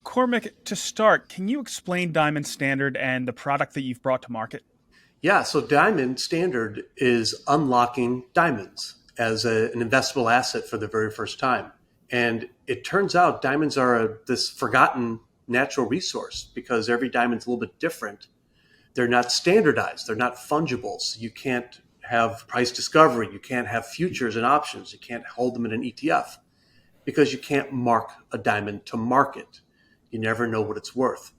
Cormac, to start, can you explain Diamond Standard and the product that you've brought to market? Yeah, so Diamond Standard is unlocking diamonds as an investable asset for the very first time. And it turns out diamonds are this forgotten natural resource because every diamond's a little bit different. They're not standardized. They're not fungible. So you can't have price discovery. You can't have futures and options. You can't hold them in an ETF because you can't mark a diamond to market. You never know what it's worth.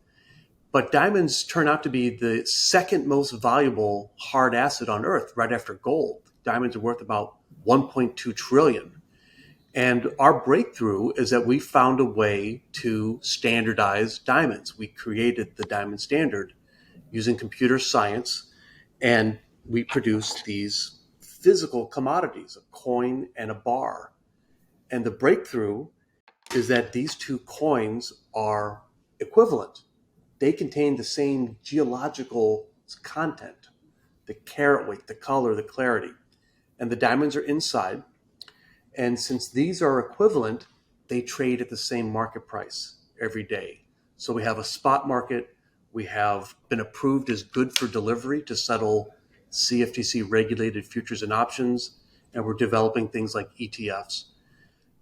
But diamonds turn out to be the second most valuable hard asset on earth, right after gold. Diamonds are worth about 1.2 trillion. And our breakthrough is that we found a way to standardize diamonds. We created the diamond standard using computer science, and we produced these physical commodities, a coin and a bar. And the breakthrough is that these two coins are equivalent. They contain the same geological content, the carat weight, the color, the clarity, and the diamonds are inside. And since these are equivalent, they trade at the same market price every day. So we have a spot market. We have been approved as good for delivery to settle CFTC regulated futures and options. And we're developing things like ETFs.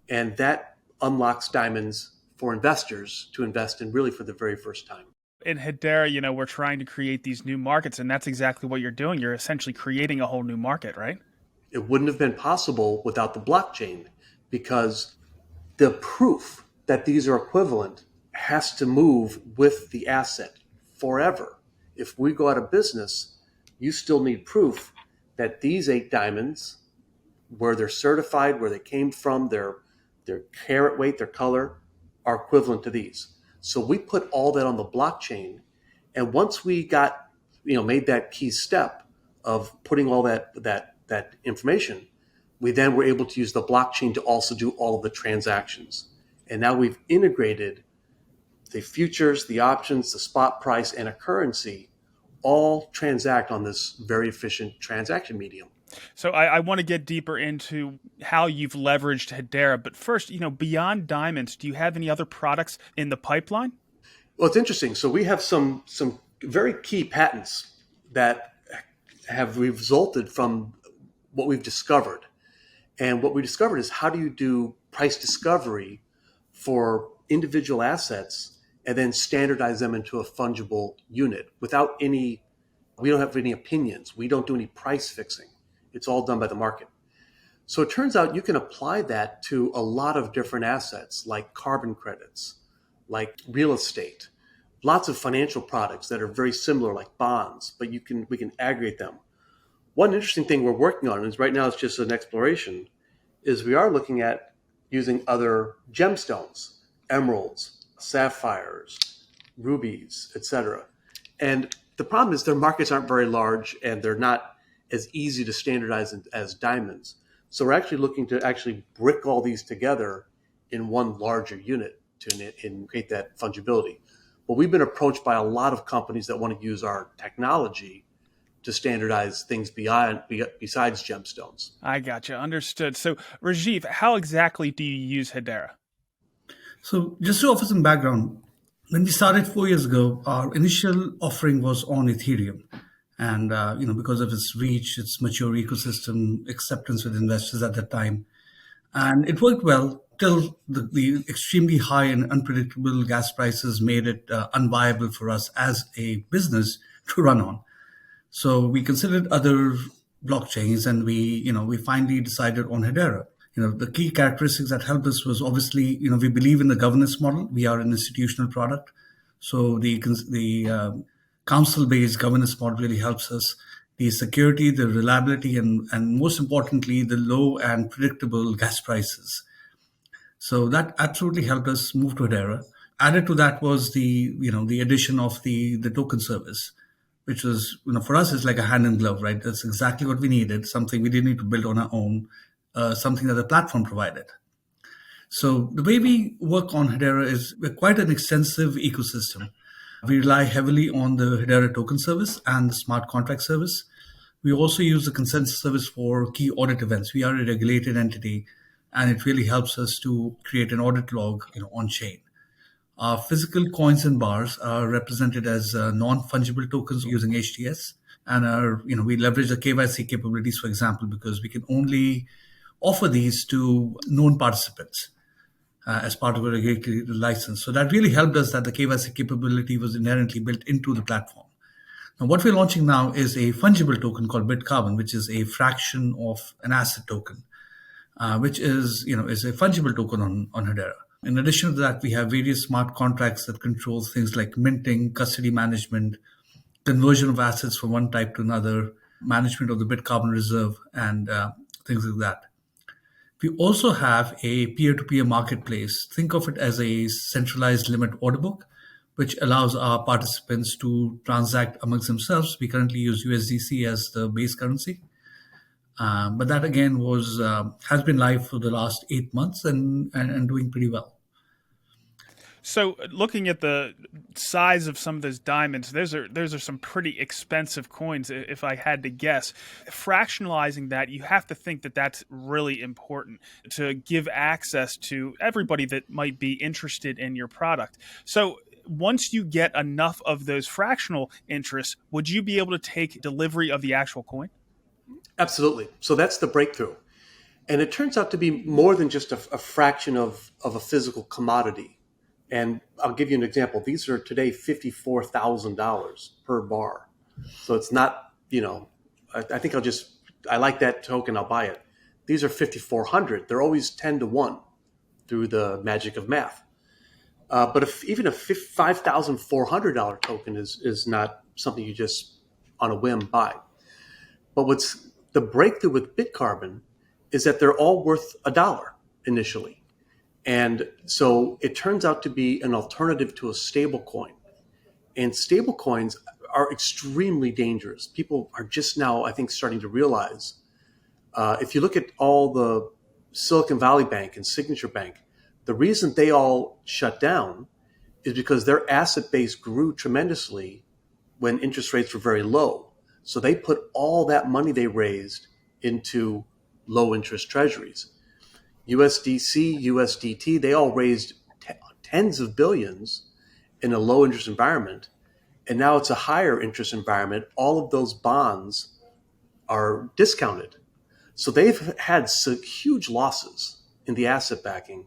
And that unlocks diamonds for investors to invest in really for the very first time. In Hedera, we're trying to create these new markets, and that's exactly what you're doing. You're essentially creating a whole new market, right? It wouldn't have been possible without the blockchain because the proof that these are equivalent has to move with the asset forever. If we go out of business, you still need proof that these 8 diamonds, where they're certified, where they came from, their carat weight, their color, are equivalent to these. So we put all that on the blockchain. And once we got, made that key step of putting all that information, we then were able to use the blockchain to also do all of the transactions. And now we've integrated the futures, the options, the spot price, and a currency all transact on this very efficient transaction medium. So I want to get deeper into how you've leveraged Hedera. But first, beyond diamonds, do you have any other products in the pipeline? Well, it's interesting. So we have some very key patents that have resulted from what we've discovered. And what we discovered is how do you do price discovery for individual assets and then standardize them into a fungible unit without we don't have any opinions. We don't do any price fixing. It's all done by the market. So it turns out you can apply that to a lot of different assets like carbon credits, like real estate, lots of financial products that are very similar like bonds, but we can aggregate them. One interesting thing we're working on is right now it's just an exploration, is we are looking at using other gemstones, emeralds, sapphires, rubies, etc. And the problem is their markets aren't very large and they're not as easy to standardize as diamonds. So we're actually looking to actually brick all these together in one larger unit to create that fungibility. But we've been approached by a lot of companies that want to use our technology to standardize things besides gemstones. I gotcha. Understood. So Rajiv, how exactly do you use Hedera? So just to offer some background, when we started 4 years ago, our initial offering was on Ethereum. And, because of its reach, its mature ecosystem, acceptance with investors at that time. And it worked well till the extremely high and unpredictable gas prices made it unviable for us as a business to run on. So we considered other blockchains and we finally decided on Hedera. The key characteristics that helped us was obviously, we believe in the governance model. We are an institutional product. So the council-based governance model really helps us. The security, the reliability, and most importantly, the low and predictable gas prices. So that absolutely helped us move to Hedera. Added to that was the addition of the token service, which was, for us, it's like a hand in glove, right? That's exactly what we needed, something we didn't need to build on our own, something that the platform provided. So the way we work on Hedera is we're quite an extensive ecosystem. We rely heavily on the Hedera token service and the smart contract service. We also use the consensus service for key audit events. We are a regulated entity, and it really helps us to create an audit log on chain. Physical coins and bars are represented as non-fungible tokens using HTS, and we leverage the KYC capabilities, for example, because we can only offer these to known participants as part of a regulatory license. So that really helped us that the KYC capability was inherently built into the platform. Now, what we're launching now is a fungible token called Bitcarbon, which is a fraction of an asset token, which is a fungible token on Hedera. In addition to that, we have various smart contracts that control things like minting, custody management, conversion of assets from one type to another, management of the Bitcarbon reserve, and things like that. We also have a peer-to-peer marketplace. Think of it as a centralized limit order book, which allows our participants to transact amongst themselves. We currently use USDC as the base currency. But that again has been live for the last 8 months and doing pretty well. So looking at the size of some of those diamonds, those are some pretty expensive coins, if I had to guess. Fractionalizing that, you have to think that that's really important to give access to everybody that might be interested in your product. So once you get enough of those fractional interests, would you be able to take delivery of the actual coin? Absolutely. So that's the breakthrough. And it turns out to be more than just a fraction of a physical commodity. And I'll give you an example. These are today $54,000 per bar. So it's not, I think I like that token, I'll buy it. These are 5,400. They're always 10 to 1 through the magic of math. But even a $5,400 token is not something you just on a whim buy. But what's the breakthrough with Bitcarbon is that they're all worth $1 initially. And so it turns out to be an alternative to a stable coin. And stable coins are extremely dangerous. People are just now, I think, starting to realize, if you look at all the Silicon Valley Bank and Signature Bank, the reason they all shut down is because their asset base grew tremendously when interest rates were very low. So they put all that money they raised into low interest treasuries. USDC, USDT, they all raised tens of billions in a low interest environment. And now it's a higher interest environment. All of those bonds are discounted. So they've had huge losses in the asset backing.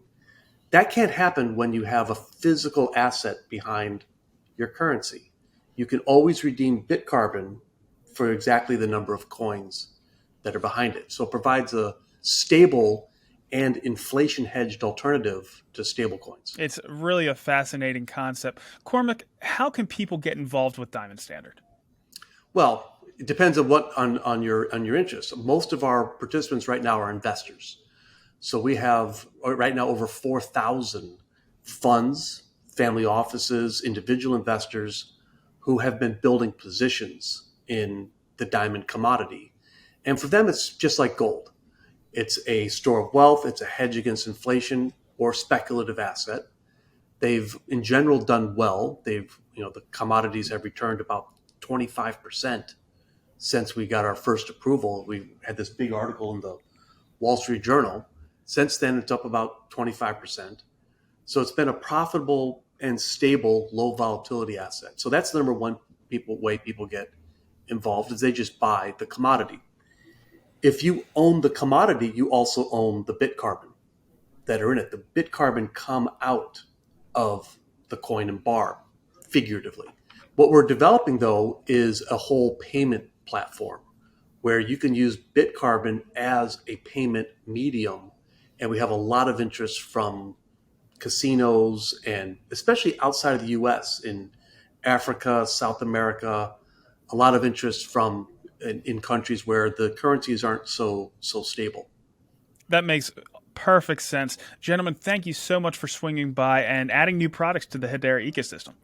That can't happen when you have a physical asset behind your currency. You can always redeem Bitcarbon for exactly the number of coins that are behind it. So it provides a stable and inflation hedged alternative to stablecoins. It's really a fascinating concept. Cormac, how can people get involved with Diamond Standard? Well, it depends on your interest. Most of our participants right now are investors. So we have right now over 4,000 funds, family offices, individual investors who have been building positions in the diamond commodity. And for them, it's just like gold. It's a store of wealth. It's a hedge against inflation or speculative asset. They've, in general, done well. The commodities have returned about 25% since we got our first approval. We had this big article in the Wall Street Journal. Since then, it's up about 25%. So it's been a profitable and stable, low volatility asset. So that's the number one way people get involved is they just buy the commodity. If you own the commodity, you also own the Bitcarbon that are in it. The Bitcarbon come out of the coin and bar, figuratively. What we're developing, though, is a whole payment platform where you can use Bitcarbon as a payment medium. And we have a lot of interest from casinos and especially outside of the US, in Africa, South America, a lot of interest from in countries where the currencies aren't so stable. That makes perfect sense. Gentlemen, thank you so much for swinging by and adding new products to the Hedera ecosystem.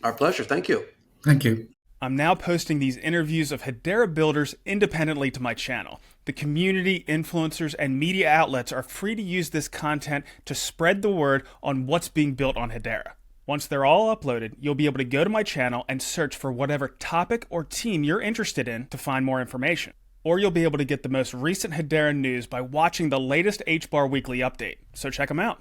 Our pleasure. Thank you. Thank you. I'm now posting these interviews of Hedera builders independently to my channel. The community, influencers, and media outlets are free to use this content to spread the word on what's being built on Hedera. Once they're all uploaded, you'll be able to go to my channel and search for whatever topic or team you're interested in to find more information. Or you'll be able to get the most recent Hedera news by watching the latest HBAR Weekly update. So check them out.